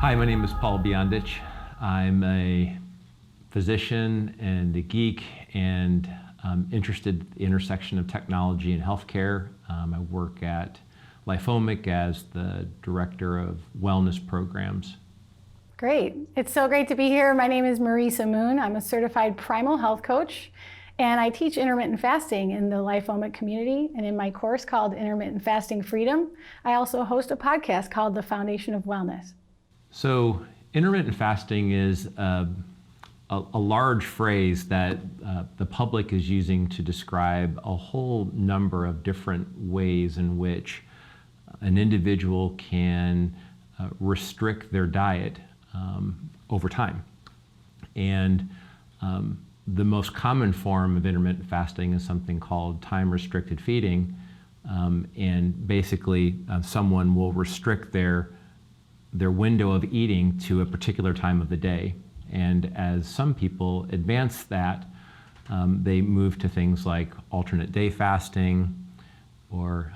Hi, my name is Paul Biondich. I'm a physician and a geek and interested in the intersection of technology and healthcare. I work at LifeOmic as the Director of Wellness Programs. Great. It's so great to be here. My name is Marisa Moon. I'm a certified Primal health coach, and I teach intermittent fasting in the LifeOmic community. And in my course called Intermittent Fasting Freedom, I also host a podcast called The Foundation of Wellness. So intermittent fasting is a large phrase that the public is using to describe a whole number of different ways in which an individual can restrict their diet over time. And the most common form of intermittent fasting is something called time-restricted feeding. And basically, someone will restrict their window of eating to a particular time of the day. And as some people advance that, they move to things like alternate day fasting or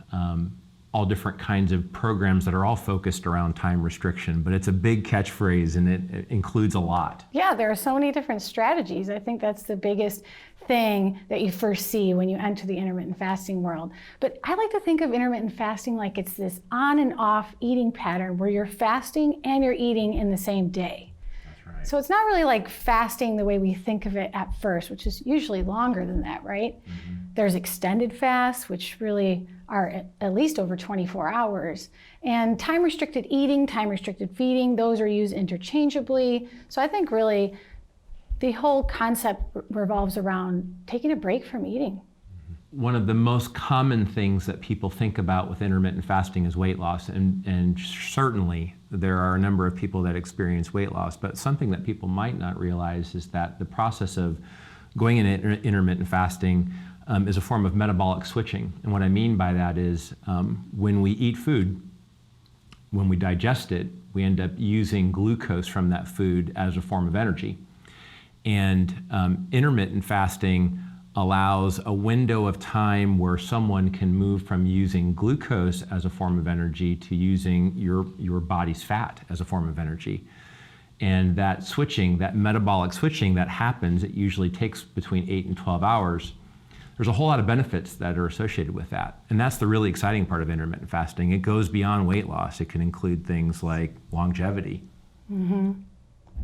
all different kinds of programs that are all focused around time restriction. But it's a big catchphrase and it includes a lot. Yeah, there are so many different strategies. I think that's the biggest thing that you first see when you enter the intermittent fasting world. But I like to think of intermittent fasting like it's this on and off eating pattern where you're fasting and you're eating in the same day. That's right. So it's not really like fasting the way we think of it at first, which is usually longer than that, right? Mm-hmm. There's extended fasts, which really are at least over 24 hours. And time-restricted eating, time-restricted feeding, those are used interchangeably. So I think really the whole concept revolves around taking a break from eating. One of the most common things that people think about with intermittent fasting is weight loss, and certainly there are a number of people that experience weight loss, but something that people might not realize is that the process of going into intermittent fasting is a form of metabolic switching. And what I mean by that is when we eat food, when we digest it, we end up using glucose from that food as a form of energy. And intermittent fasting allows a window of time where someone can move from using glucose as a form of energy to using your body's fat as a form of energy. And that switching, that metabolic switching that happens, it usually takes between 8 and 12 hours. There's a whole lot of benefits that are associated with that. And that's the really exciting part of intermittent fasting. It goes beyond weight loss. It can include things like longevity. Mm-hmm.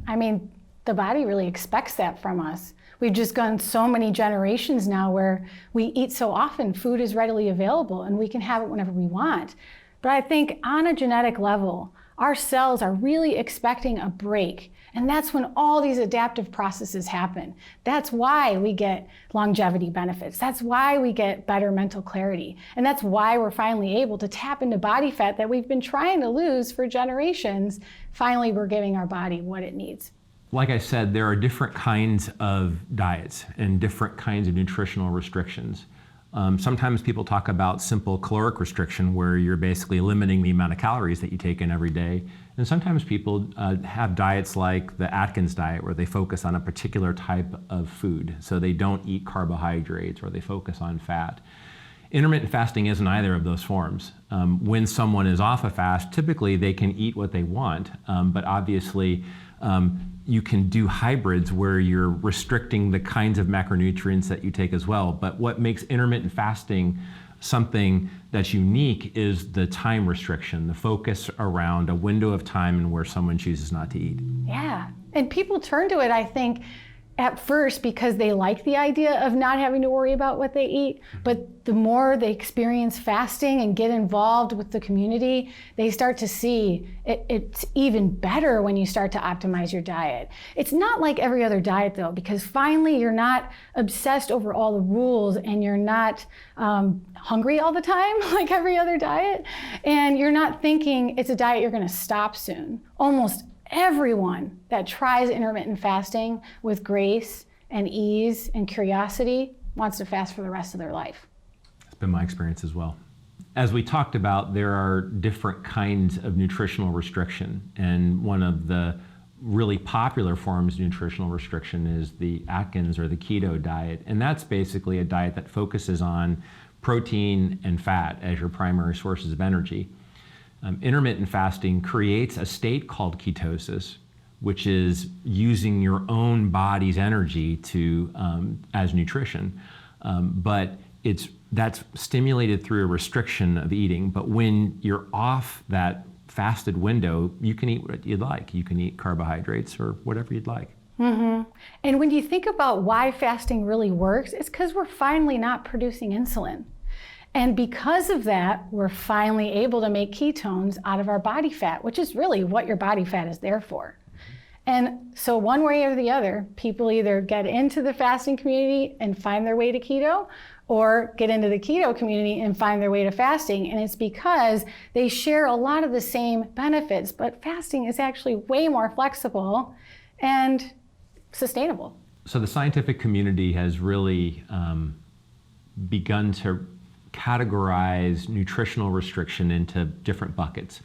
I mean, the body really expects that from us. We've just gone so many generations now where we eat so often, food is readily available and we can have it whenever we want. But I think on a genetic level, our cells are really expecting a break. And that's when all these adaptive processes happen. That's why we get longevity benefits. That's why we get better mental clarity. And that's why we're finally able to tap into body fat that we've been trying to lose for generations. Finally, we're giving our body what it needs. Like I said, there are different kinds of diets and different kinds of nutritional restrictions. Sometimes people talk about simple caloric restriction where you're basically limiting the amount of calories that you take in every day. And sometimes people have diets like the Atkins diet where they focus on a particular type of food. So they don't eat carbohydrates or they focus on fat. Intermittent fasting isn't either of those forms. When someone is off a fast, typically they can eat what they want, but obviously you can do hybrids where you're restricting the kinds of macronutrients that you take as well. But what makes intermittent fasting something that's unique is the time restriction, the focus around a window of time and where someone chooses not to eat. Yeah, and people turn to it, I think, at first because they like the idea of not having to worry about what they eat, but the more they experience fasting and get involved with the community, they start to see it's even better when you start to optimize your diet. It's not like every other diet though, because finally you're not obsessed over all the rules and you're not hungry all the time like every other diet, and you're not thinking it's a diet you're gonna stop soon. Almost everyone that tries intermittent fasting with grace and ease and curiosity wants to fast for the rest of their life. That's been my experience as well. As we talked about, there are different kinds of nutritional restriction, and one of the really popular forms of nutritional restriction is the Atkins or the keto diet, and that's basically a diet that focuses on protein and fat as your primary sources of energy. Intermittent fasting creates a state called ketosis, which is using your own body's energy to as nutrition, but that's stimulated through a restriction of eating. But when you're off that fasted window, you can eat what you'd like. You can eat carbohydrates or whatever you'd like. Mm-hmm. And when you think about why fasting really works, it's because we're finally not producing insulin. And because of that, we're finally able to make ketones out of our body fat, which is really what your body fat is there for. And so one way or the other, people either get into the fasting community and find their way to keto, or get into the keto community and find their way to fasting. And it's because they share a lot of the same benefits, but fasting is actually way more flexible and sustainable. So the scientific community has really begun to categorize nutritional restriction into different buckets.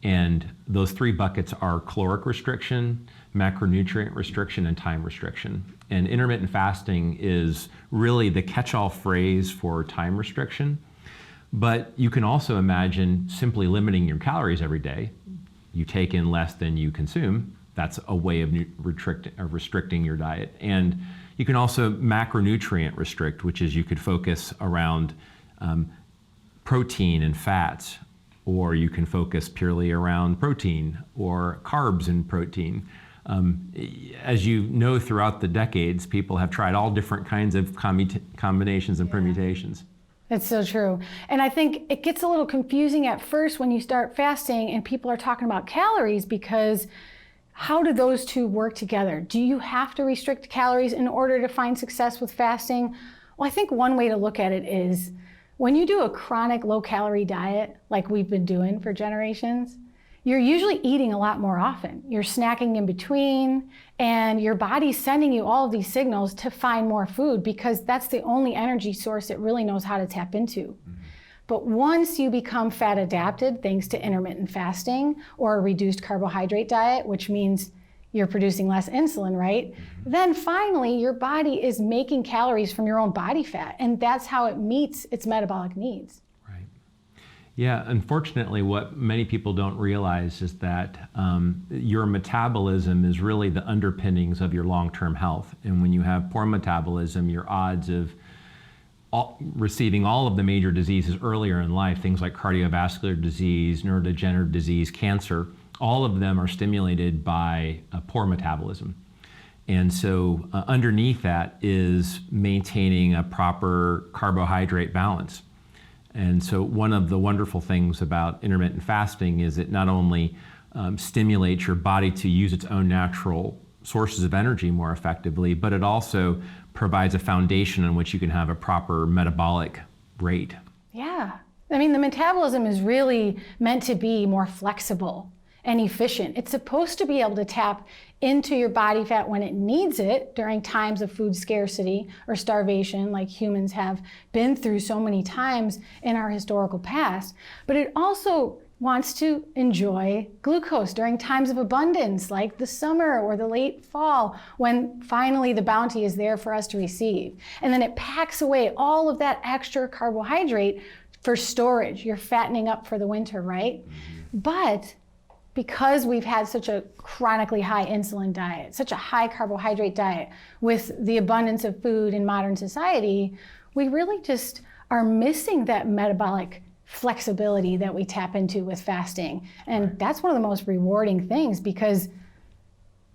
And those 3 buckets are caloric restriction, macronutrient restriction, and time restriction. And intermittent fasting is really the catch-all phrase for time restriction. But you can also imagine simply limiting your calories every day. You take in less than you consume. That's a way of restricting your diet. And you can also macronutrient restrict, which is you could focus around protein and fats, or you can focus purely around protein or carbs and protein. As you know, throughout the decades, people have tried all different kinds of combinations and permutations. It's so true. And I think it gets a little confusing at first when you start fasting and people are talking about calories, because how do those two work together? Do you have to restrict calories in order to find success with fasting? Well, I think one way to look at it is when you do a chronic low-calorie diet, like we've been doing for generations, you're usually eating a lot more often. You're snacking in between, and your body's sending you all of these signals to find more food, because that's the only energy source it really knows how to tap into. Mm-hmm. But once you become fat adapted, thanks to intermittent fasting or a reduced carbohydrate diet, which means you're producing less insulin, right? Mm-hmm. Then finally, your body is making calories from your own body fat, and that's how it meets its metabolic needs. Right. Yeah, unfortunately, what many people don't realize is that your metabolism is really the underpinnings of your long-term health. And when you have poor metabolism, your odds of receiving all of the major diseases earlier in life, things like cardiovascular disease, neurodegenerative disease, cancer, all of them are stimulated by a poor metabolism. And so underneath that is maintaining a proper carbohydrate balance. And so one of the wonderful things about intermittent fasting is it not only stimulates your body to use its own natural sources of energy more effectively, but it also provides a foundation on which you can have a proper metabolic rate. Yeah. I mean, the metabolism is really meant to be more flexible and efficient. It's supposed to be able to tap into your body fat when it needs it during times of food scarcity or starvation, like humans have been through so many times in our historical past. But it also wants to enjoy glucose during times of abundance, like the summer or the late fall, when finally the bounty is there for us to receive. And then it packs away all of that extra carbohydrate for storage. You're fattening up for the winter, right? But because we've had such a chronically high insulin diet, such a high carbohydrate diet with the abundance of food in modern society, we really just are missing that metabolic flexibility that we tap into with fasting. And that's one of the most rewarding things, because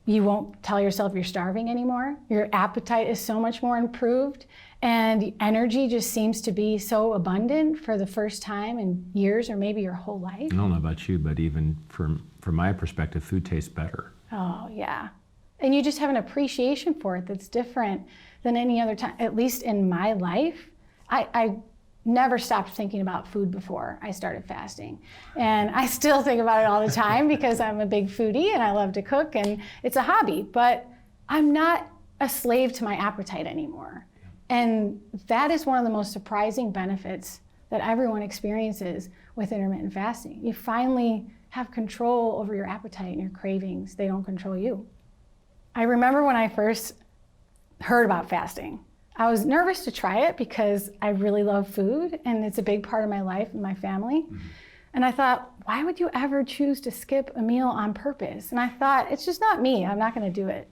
you won't tell yourself you're starving anymore. Your appetite is so much more improved, and energy just seems to be so abundant for the first time in years, or maybe your whole life. I don't know about you, but even from my perspective, food tastes better. Oh, yeah. And you just have an appreciation for it that's different than any other time. At least in my life, I never stopped thinking about food before I started fasting. And I still think about it all the time because I'm a big foodie and I love to cook and it's a hobby, but I'm not a slave to my appetite anymore. And that is one of the most surprising benefits that everyone experiences with intermittent fasting. You finally have control over your appetite and your cravings. They don't control you. I remember when I first heard about fasting, I was nervous to try it because I really love food and it's a big part of my life and my family. Mm-hmm. And I thought, why would you ever choose to skip a meal on purpose? And I thought, it's just not me. I'm not going to do it.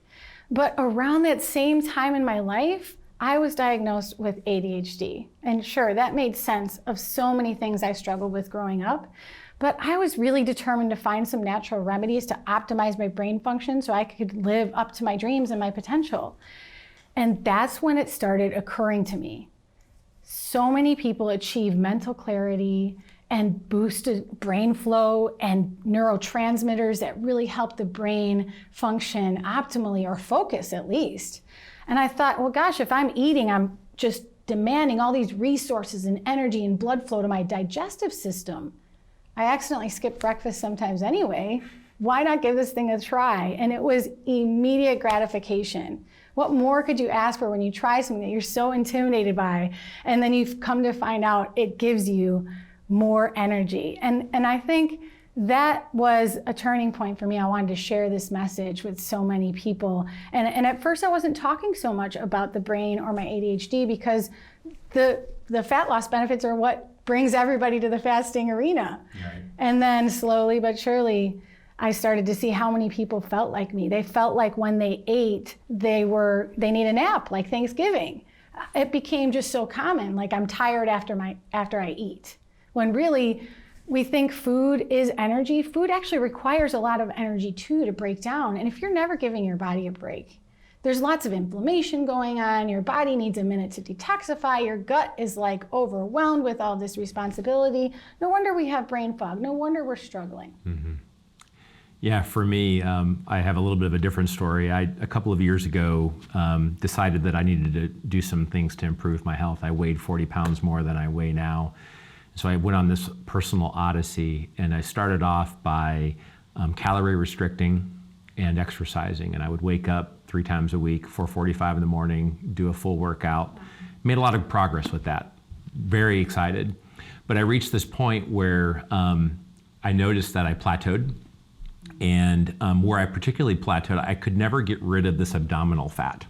But around that same time in my life, I was diagnosed with ADHD. And sure, that made sense of so many things I struggled with growing up. But I was really determined to find some natural remedies to optimize my brain function so I could live up to my dreams and my potential. And that's when it started occurring to me. So many people achieve mental clarity and boosted brain flow and neurotransmitters that really help the brain function optimally, or focus at least. And I thought, well, gosh, if I'm eating, I'm just demanding all these resources and energy and blood flow to my digestive system. I accidentally skip breakfast sometimes anyway. Why not give this thing a try? And it was immediate gratification. What more could you ask for when you try something that you're so intimidated by, and then you've come to find out it gives you more energy? And I think that was a turning point for me. I wanted to share this message with so many people. And at first I wasn't talking so much about the brain or my ADHD because the fat loss benefits are what brings everybody to the fasting arena. Right. And then slowly but surely, I started to see how many people felt like me. They felt like when they ate, they need a nap, like Thanksgiving. It became just so common, like I'm tired after I eat. When really, we think food is energy. Food actually requires a lot of energy too to break down. And if you're never giving your body a break, there's lots of inflammation going on. Your body needs a minute to detoxify. Your gut is like overwhelmed with all this responsibility. No wonder we have brain fog. No wonder we're struggling. Mm-hmm. Yeah, for me, I have a little bit of a different story. A couple of years ago, decided that I needed to do some things to improve my health. I weighed 40 pounds more than I weigh now. So I went on this personal odyssey, and I started off by calorie restricting and exercising. And I would wake up 3 times a week, 4:45 in the morning, do a full workout. Made a lot of progress with that. Very excited. But I reached this point where I noticed that I plateaued. And where I particularly plateaued, I could never get rid of this abdominal fat.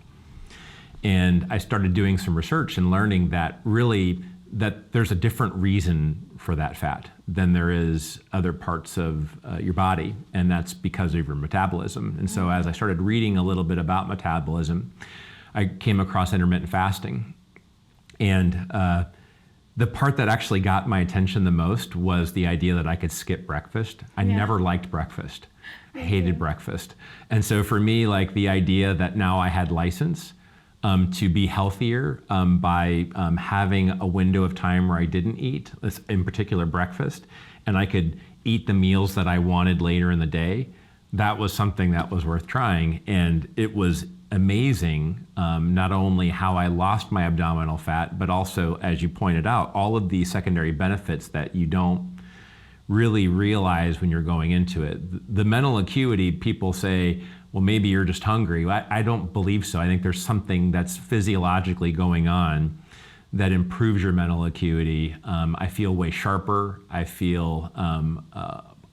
And I started doing some research and learning that really that there's a different reason for that fat than there is other parts of your body, and that's because of your metabolism. And so as I started reading a little bit about metabolism, I came across intermittent fasting. And the part that actually got my attention the most was the idea that I could skip breakfast. I never liked breakfast. I hated breakfast. And so for me, like the idea that now I had license to be healthier by having a window of time where I didn't eat, in particular breakfast, and I could eat the meals that I wanted later in the day, that was something that was worth trying. And it was amazing, not only how I lost my abdominal fat, but also, as you pointed out, all of the secondary benefits that you don't really realize when you're going into it. The mental acuity, people say, well, maybe you're just hungry. I don't believe so. I think there's something that's physiologically going on that improves your mental acuity. I feel way sharper. I feel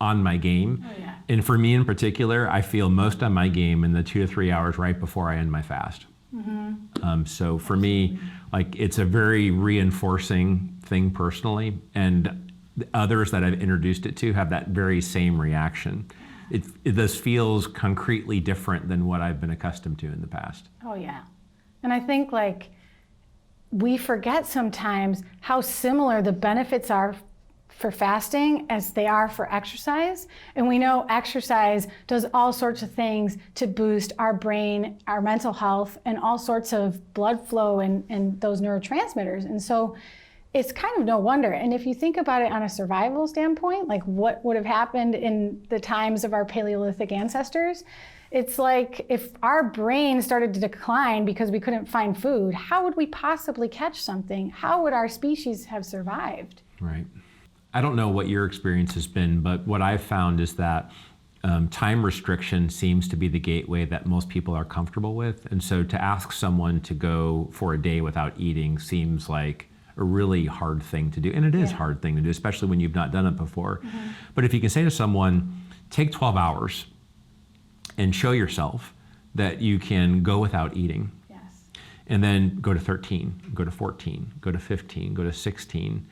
on my game. Oh, yeah. And for me in particular, I feel most on my game in the 2 to 3 hours right before I end my fast. Mm-hmm. So for me, like it's a very reinforcing thing personally, and others that I've introduced it to have that very same reaction. This feels concretely different than what I've been accustomed to in the past. Oh yeah. And I think like we forget sometimes how similar the benefits are for fasting as they are for exercise. And we know exercise does all sorts of things to boost our brain, our mental health, and all sorts of blood flow and those neurotransmitters. And so it's kind of no wonder. And if you think about it on a survival standpoint, like what would have happened in the times of our Paleolithic ancestors, it's like if our brain started to decline because we couldn't find food, how would we possibly catch something? How would our species have survived? Right. I don't know what your experience has been, but what I've found is that time restriction seems to be the gateway that most people are comfortable with. And so to ask someone to go for a day without eating seems like a really hard thing to do. And it is a hard thing to do, especially when you've not done it before. Mm-hmm. But if you can say to someone, take 12 hours and show yourself that you can go without eating. Yes. And then go to 13, go to 14, go to 15, go to 16.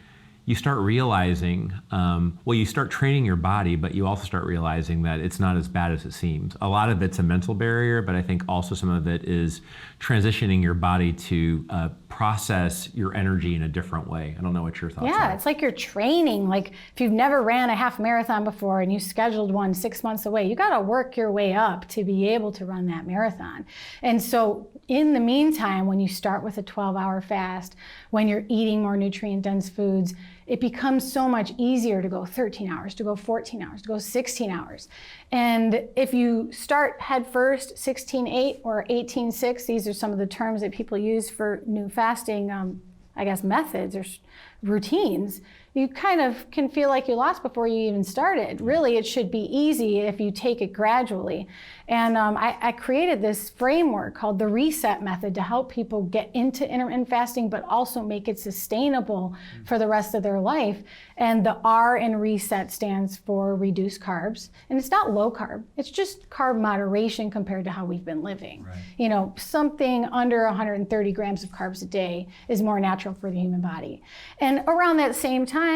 you start realizing, you start training your body, but you also start realizing that it's not as bad as it seems. A lot of it's a mental barrier, but I think also some of it is transitioning your body to process your energy in a different way. I don't know what your thoughts are. Yeah, it's like you're training. Like if you've never ran a half marathon before and you scheduled one 6 months away, you got to work your way up to be able to run that marathon. And so in the meantime, when you start with a 12-hour fast, when you're eating more nutrient-dense foods, it becomes so much easier to go 13 hours, to go 14 hours, to go 16 hours. And if you start head first, 16-8 or 18-6, these are some of the terms that people use for new fasting, methods or routines, you kind of can feel like you lost before you even started. Really, it should be easy if you take it gradually. And I created this framework called the reset method to help people get into intermittent fasting, but also make it sustainable for the rest of their life. And the R in reset stands for reduce carbs. And it's not low carb, it's just carb moderation compared to how we've been living. Right. You know, something under 130 grams of carbs a day is more natural for the human body. And around that same time,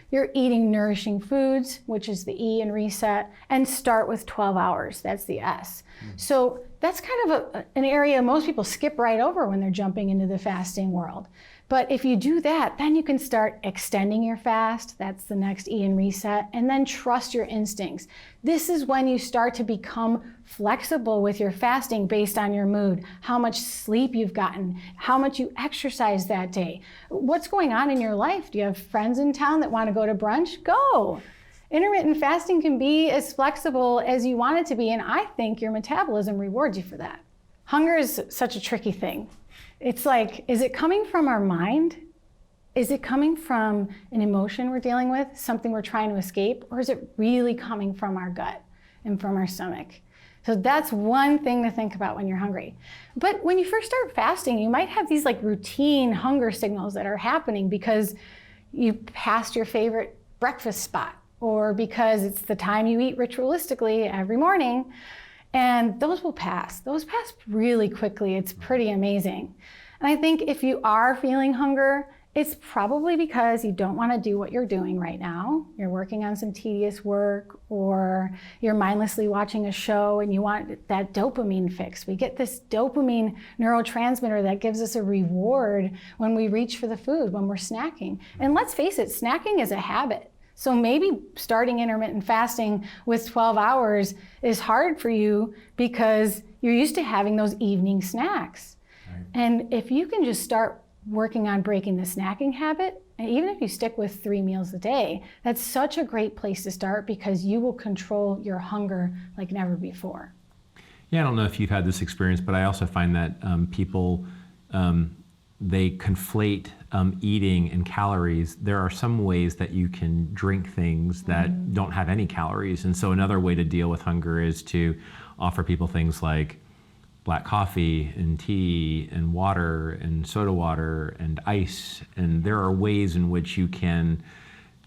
you're eating nourishing foods, which is the E in reset, and start with 12 hours, that's the S. So that's kind of an area most people skip right over when they're jumping into the fasting world. But if you do that, then you can start extending your fast, that's the next E in reset, and then trust your instincts. This is when you start to become flexible with your fasting based on your mood, how much sleep you've gotten, how much you exercise that day. What's going on in your life? Do you have friends in town that want to go to brunch? Go. Intermittent fasting can be as flexible as you want it to be, and I think your metabolism rewards you for that. Hunger is such a tricky thing. It's like, is it coming from our mind? Is it coming from an emotion we're dealing with, something we're trying to escape? Or is it really coming from our gut and from our stomach? So that's one thing to think about when you're hungry. But when you first start fasting, you might have these like routine hunger signals that are happening because you passed your favorite breakfast spot, or because it's the time you eat ritualistically every morning. And those will pass. Those pass really quickly. It's pretty amazing. And I think if you are feeling hunger, it's probably because you don't want to do what you're doing right now. You're working on some tedious work, or you're mindlessly watching a show and you want that dopamine fix. We get this dopamine neurotransmitter that gives us a reward when we reach for the food, when we're snacking. And let's face it, snacking is a habit. So maybe starting intermittent fasting with 12 hours is hard for you because you're used to having those evening snacks. Right. And if you can just start working on breaking the snacking habit, and even if you stick with 3 meals a day, that's such a great place to start because you will control your hunger like never before. Yeah, I don't know if you've had this experience, but I also find that people, they conflate eating and calories. There are some ways that you can drink things that don't have any calories. And so another way to deal with hunger is to offer people things like black coffee and tea and water and soda water and ice. And there are ways in which you can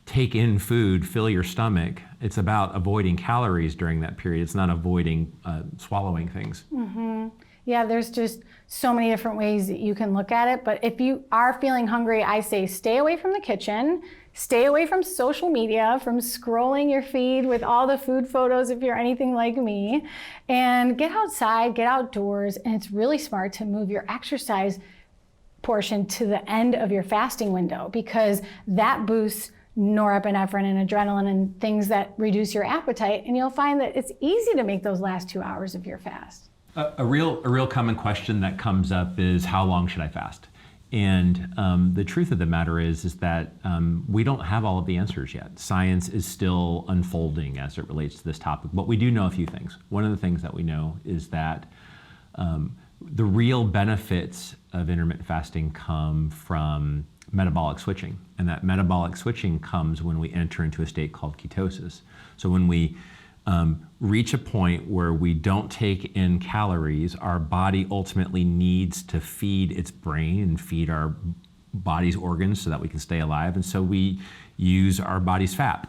take in food, fill your stomach. It's about avoiding calories during that period. It's not avoiding swallowing things. Mm-hmm. Yeah, there's just so many different ways that you can look at it. But if you are feeling hungry, I say stay away from the kitchen, stay away from social media, from scrolling your feed with all the food photos if you're anything like me, and get outside, get outdoors. And it's really smart to move your exercise portion to the end of your fasting window because that boosts norepinephrine and adrenaline and things that reduce your appetite. And you'll find that it's easy to make those last 2 hours of your fast. A real common question that comes up is how long should I fast? And the truth of the matter is that we don't have all of the answers yet. Science is still unfolding as it relates to this topic, but we do know a few things. One of the things that we know is that the real benefits of intermittent fasting come from metabolic switching, and that metabolic switching comes when we enter into a state called ketosis. So when we reach a point where we don't take in calories, our body ultimately needs to feed its brain and feed our body's organs so that we can stay alive. And so we use our body's fat.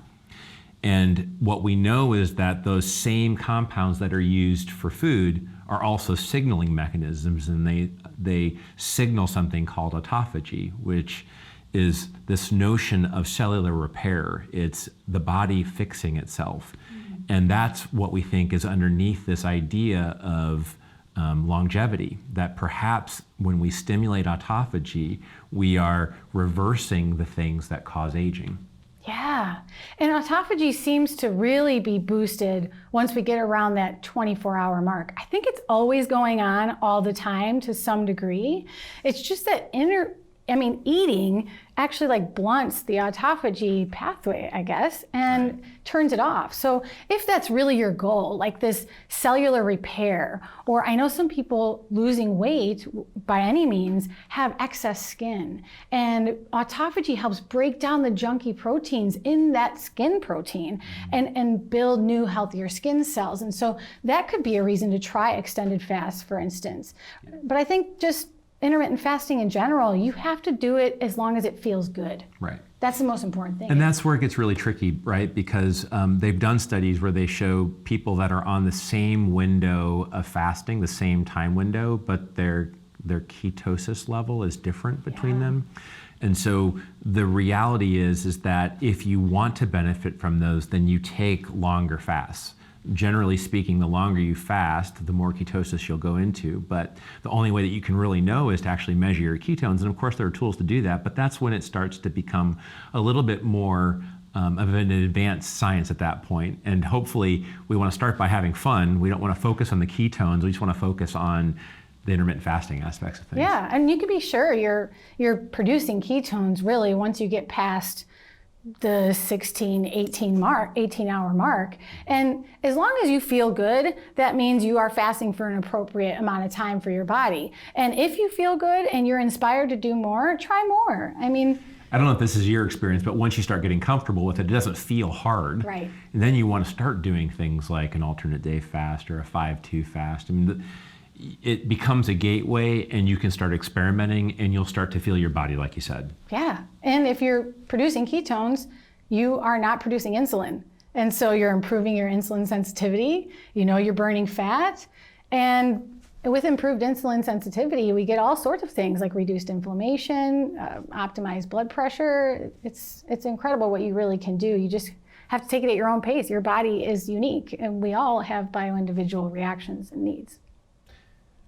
And what we know is that those same compounds that are used for food are also signaling mechanisms, and they signal something called autophagy, which is this notion of cellular repair. It's the body fixing itself. And that's what we think is underneath this idea of longevity, that perhaps when we stimulate autophagy, we are reversing the things that cause aging. Yeah, and autophagy seems to really be boosted once we get around that 24-hour mark. I think it's always going on all the time to some degree. It's just that eating actually like blunts the autophagy pathway, I guess, and turns it off. So if that's really your goal, like this cellular repair, or I know some people losing weight by any means have excess skin, and autophagy helps break down the junky proteins in that skin protein and build new, healthier skin cells. And so that could be a reason to try extended fast, for instance. But I think just intermittent fasting in general, you have to do it as long as it feels good. Right. That's the most important thing. And that's where it gets really tricky, right? Because they've done studies where they show people that are on the same window of fasting, the same time window, but their ketosis level is different between them. And so the reality is that if you want to benefit from those, then you take longer fasts. Generally speaking, the longer you fast, the more ketosis you'll go into. But the only way that you can really know is to actually measure your ketones. And of course, there are tools to do that, but that's when it starts to become a little bit more of an advanced science at that point. And hopefully, we want to start by having fun. We don't want to focus on the ketones. We just want to focus on the intermittent fasting aspects of things. Yeah, and you can be sure you're producing ketones really once you get past the 18-hour mark. And as long as you feel good, that means you are fasting for an appropriate amount of time for your body. And if you feel good and you're inspired to do more, try more. I mean, I don't know if this is your experience, but once you start getting comfortable with it, it doesn't feel hard. Right. And then you want to start doing things like an alternate day fast or a 5-2 fast. I mean, it becomes a gateway, and you can start experimenting, and you'll start to feel your body, like you said. Yeah, and if you're producing ketones, you are not producing insulin. And so you're improving your insulin sensitivity, you're burning fat, and with improved insulin sensitivity, we get all sorts of things like reduced inflammation, optimized blood pressure. It's incredible what you really can do. You just have to take it at your own pace. Your body is unique, and we all have bio-individual reactions and needs.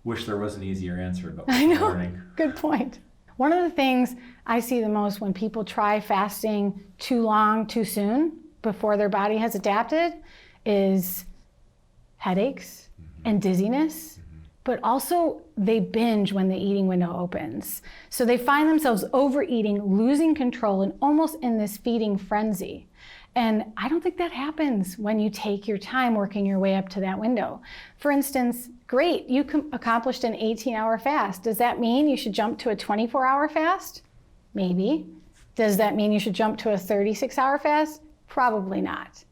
Wish there was an easier answer, but I know. learning. Good point. One of the things I see the most when people try fasting too long, too soon, before their body has adapted, is headaches and dizziness, but also they binge when the eating window opens. So they find themselves overeating, losing control, and almost in this feeding frenzy. And I don't think that happens when you take your time working your way up to that window. For instance, great, you accomplished an 18-hour fast. Does that mean you should jump to a 24-hour fast? Maybe. Does that mean you should jump to a 36-hour fast? Probably not.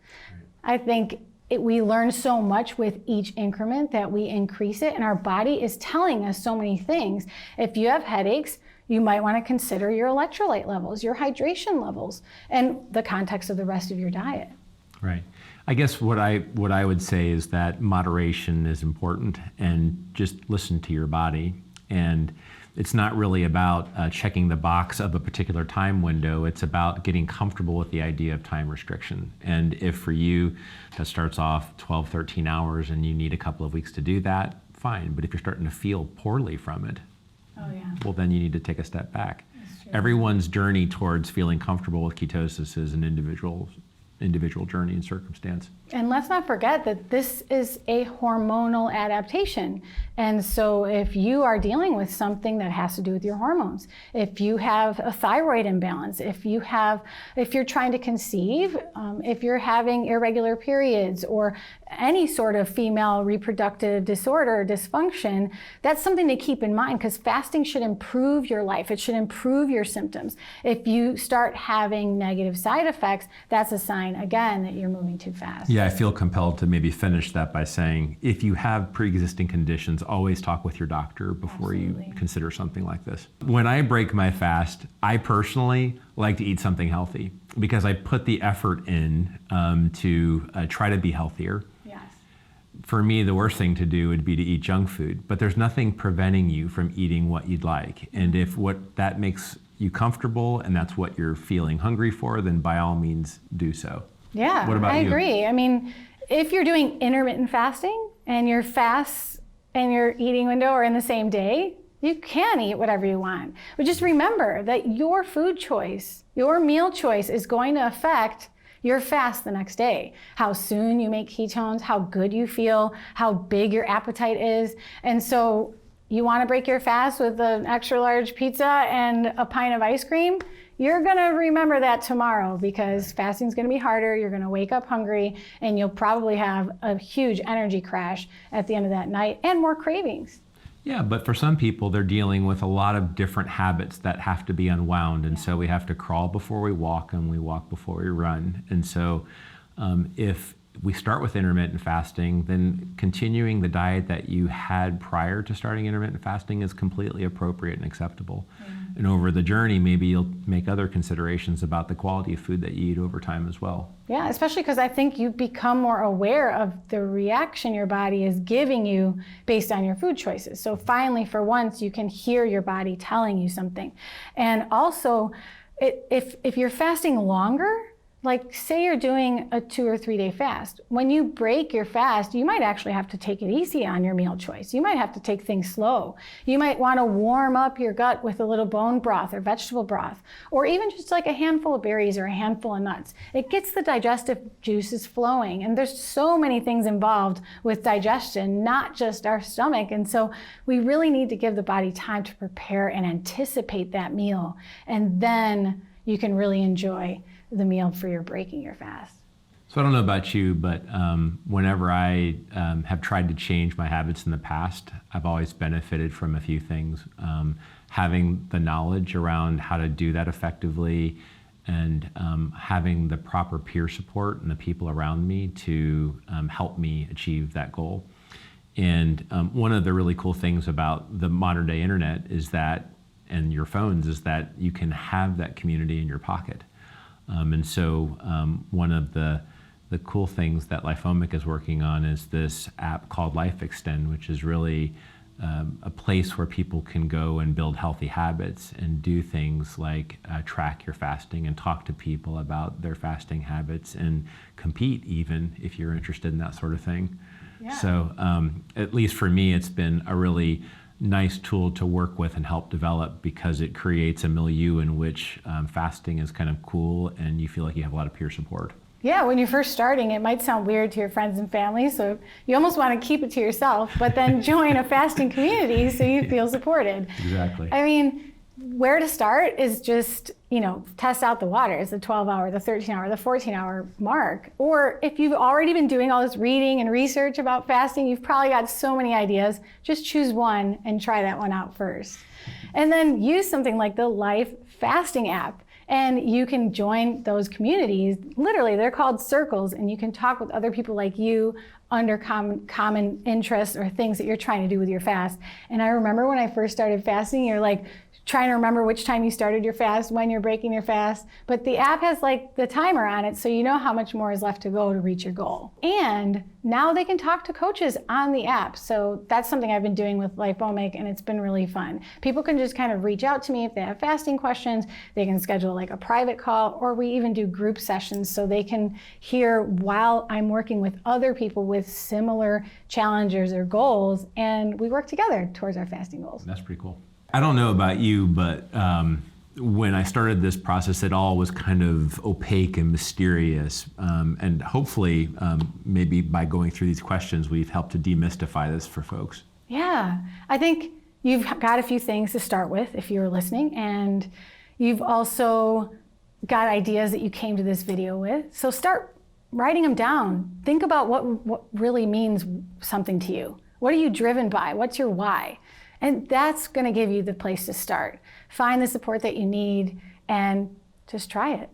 I think we learn so much with each increment that we increase it, and our body is telling us so many things. If you have headaches, you might want to consider your electrolyte levels, your hydration levels, and the context of the rest of your diet. Right. I guess what I would say is that moderation is important, and just listen to your body. And it's not really about checking the box of a particular time window. It's about getting comfortable with the idea of time restriction. And if for you that starts off 12, 13 hours and you need a couple of weeks to do that, fine. But if you're starting to feel poorly from it, well, then you need to take a step back. Everyone's journey towards feeling comfortable with ketosis is an individual journey and circumstance. And let's not forget that this is a hormonal adaptation. And so if you are dealing with something that has to do with your hormones, if you have a thyroid imbalance, if you're trying to conceive, if you're having irregular periods or any sort of female reproductive disorder or dysfunction, that's something to keep in mind, because fasting should improve your life. It should improve your symptoms. If you start having negative side effects, that's a sign, again, that you're moving too fast. Yeah, I feel compelled to maybe finish that by saying, if you have pre-existing conditions, always talk with your doctor before you consider something like this. When I break my fast, I personally like to eat something healthy because I put the effort in to try to be healthier. Yes. For me, the worst thing to do would be to eat junk food, but there's nothing preventing you from eating what you'd like. And if what that makes you comfortable and that's what you're feeling hungry for, then by all means do so. Yeah, What about I you? agree. I mean, if you're doing intermittent fasting and your fast and your eating window are in the same day, you can eat whatever you want. But just remember that your food choice, your meal choice is going to affect your fast the next day. How soon you make ketones, how good you feel, how big your appetite is. And so you want to break your fast with an extra large pizza and a pint of ice cream, you're going to remember that tomorrow because fasting is going to be harder. You're going to wake up hungry and you'll probably have a huge energy crash at the end of that night and more cravings. Yeah, but for some people, they're dealing with a lot of different habits that have to be unwound. And so we have to crawl before we walk and we walk before we run. And so if we start with intermittent fasting, then continuing the diet that you had prior to starting intermittent fasting is completely appropriate and acceptable. And over the journey, maybe you'll make other considerations about the quality of food that you eat over time as well. Yeah, especially because I think you become more aware of the reaction your body is giving you based on your food choices. So finally, for once, you can hear your body telling you something. And also, if you're fasting longer, like say you're doing a 2 or 3 day fast, when you break your fast, you might actually have to take it easy on your meal choice. You might have to take things slow. You might want to warm up your gut with a little bone broth or vegetable broth, or even just like a handful of berries or a handful of nuts. It gets the digestive juices flowing. And there's so many things involved with digestion, not just our stomach. And so we really need to give the body time to prepare and anticipate that meal. And then you can really enjoy the meal for your breaking your fast. So I don't know about you, but whenever I have tried to change my habits in the past, I've always benefited from a few things. Having the knowledge around how to do that effectively and having the proper peer support and the people around me to help me achieve that goal. And one of the really cool things about the modern day internet is that, and your phones, is that you can have that community in your pocket. And so one of the cool things that LifeOmic is working on is this app called LifeExtend, which is really a place where people can go and build healthy habits and do things like track your fasting and talk to people about their fasting habits and compete even if you're interested in that sort of thing. Yeah. So at least for me, it's been a really nice tool to work with and help develop because it creates a milieu in which fasting is kind of cool and you feel like you have a lot of peer support. Yeah, when you're first starting, it might sound weird to your friends and family, so you almost want to keep it to yourself, but then join a fasting community so you feel supported. Exactly. I mean, where to start is just, test out the waters, the 12-hour, the 13-hour, the 14-hour mark. Or if you've already been doing all this reading and research about fasting, you've probably got so many ideas. Just choose one and try that one out first. And then use something like the Life Fasting app. And you can join those communities. Literally, they're called circles, and you can talk with other people like you under common interests or things that you're trying to do with your fast. And I remember when I first started fasting, you're like trying to remember which time you started your fast, when you're breaking your fast. But the app has like the timer on it, so you know how much more is left to go to reach your goal. And now they can talk to coaches on the app. So that's something I've been doing with LifeOmic, and it's been really fun. People can just kind of reach out to me if they have fasting questions. They can schedule like a private call, or we even do group sessions so they can hear while I'm working with other people with similar challenges or goals, and we work together towards our fasting goals. That's pretty cool. I don't know about you, but when I started this process, it all was kind of opaque and mysterious. And hopefully, maybe by going through these questions, we've helped to demystify this for folks. Yeah, I think you've got a few things to start with if you're listening, and you've also got ideas that you came to this video with. So start writing them down. Think about what really means something to you. What are you driven by? What's your why? And that's going to give you the place to start. Find the support that you need and just try it.